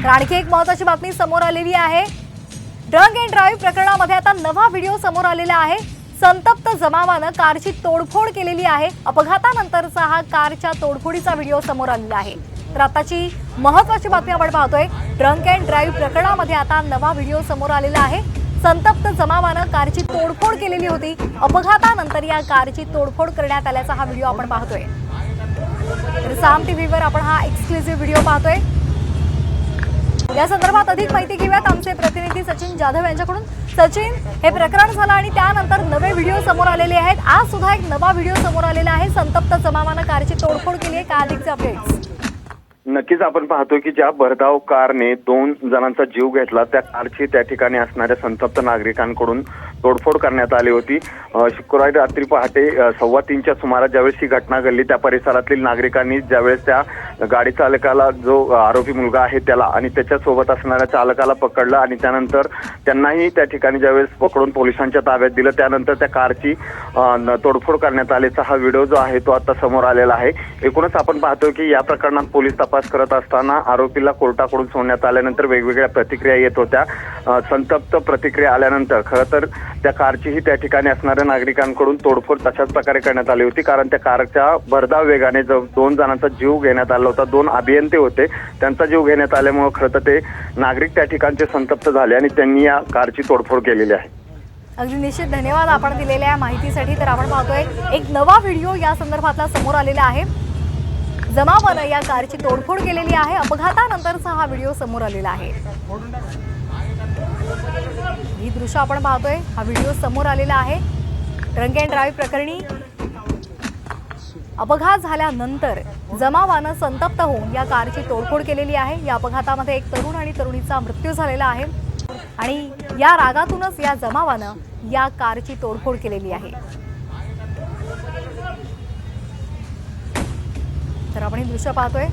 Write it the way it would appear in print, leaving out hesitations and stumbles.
तर आणखी एक महत्त्वाची बातमी समोर आलेली आहे। ड्रंक अँड ड्राईव्ह प्रकरणामध्ये आता नवा व्हिडिओ समोर आलेला आहे। संतप्त जमावानं कारची तोडफोड केलेली आहे। अपघातानंतरचा हा कारच्या तोडफोडीचा व्हिडिओ समोर आलेला आहे। तर आताची महत्त्वाची बातमी आपण पाहतोय। ड्रंक अँड ड्राईव्ह प्रकरणामध्ये आता नवा व्हिडिओ समोर आलेला आहे। संतप्त जमावानं कारची तोडफोड केलेली होती। अपघातानंतर या कारची तोडफोड करण्यात आल्याचा हा व्हिडिओ आपण पाहतोय। तर साम टीव्हीवर आपण हा एक्सक्लुझिव्ह व्हिडिओ पाहतोय। या संदर्भात अधिक माहिती घेऊयात आमचे प्रतिनिधी सचिन जाधव यांच्याकडून। सचिन, हे प्रकरण झालं आणि त्यानंतर नवे व्हिडिओ समोर आलेले आहेत। आज सुद्धा एक नवा व्हिडिओ समोर आलेला आहे। संतप्त जमावानं कारची तोडफोड केली आहे। काय अधिकचे अपडेट्स? नक्कीच आपण पाहतो की ज्या भरधाव कारने 2 जणांचा जीव घेतला त्या कारची त्या ठिकाणी असणाऱ्या संतप्त नागरिकांकडून तोडफोड करण्यात आली होती। शुक्रवारी रात्री पहाटे 2:15च्या सुमारास ज्यावेळेस ही घटना घडली त्या परिसरातील नागरिकांनी ज्यावेळेस त्या गाडी चालकाला, जो आरोपी मुलगा आहे त्याला आणि त्याच्यासोबत असणाऱ्या चालकाला पकडलं आणि त्यानंतर त्यांनाही त्या ठिकाणी ज्यावेळेस पकडून पोलिसांच्या ताब्यात दिलं, त्यानंतर त्या कारची तोडफोड करण्यात आल्याचा हा व्हिडिओ जो आहे तो आता समोर आलेला आहे। एकूणच आपण पाहतो की या प्रकरणात पोलीस तपास करत असताना आरोपीला कोर्टाकडून सोडण्यात आल्यानंतर वेगवेगळ्या प्रतिक्रिया येत होत्या। संतप्त प्रतिक्रिया आल्यानंतर खरं तर त्या कारचीही त्या ठिकाणी असणाऱ्या नागरिकांकडून तोडफोड तशाच प्रकारे करण्यात आली होती, कारण त्या कारच्या भरधाव वेगाने जो 2 जणांचा जीव घेण्यात आला होता, 2 अभियंते होते, त्यांचा जीव घेण्यात आल्यामुळे खरं तर ते नागरिक त्या ठिकाणचे संतप्त झाले आणि त्यांनी या कारची तोडफोड केलेली आहे। अगदी निश्चित धन्यवाद आपण दिलेल्या माहितीसाठी। तर आपण पाहतोय एक नवा व्हिडिओ या संदर्भातला समोर आलेला आहे। जमावानं या कारची तोडफोड केलेली आहे। अपघातानंतरचा हा व्हिडिओ समोर आलेला आहे। ही दृश्य आपण पाहतोय, हा व्हिडिओ समोर आलेला आहे। ड्रंक अँड ड्राईव्ह प्रकरणी अपघात झाल्यानंतर जमावानं संतप्त होऊन या कारची तोडफोड केलेली आहे। या अपघातामध्ये एक तरुण आणि तरुणीचा मृत्यू झालेला आहे आणि या रागातूनच या जमावानं या कारची तोडफोड केलेली आहे। तर आपण हे दृश्य पाहतोय।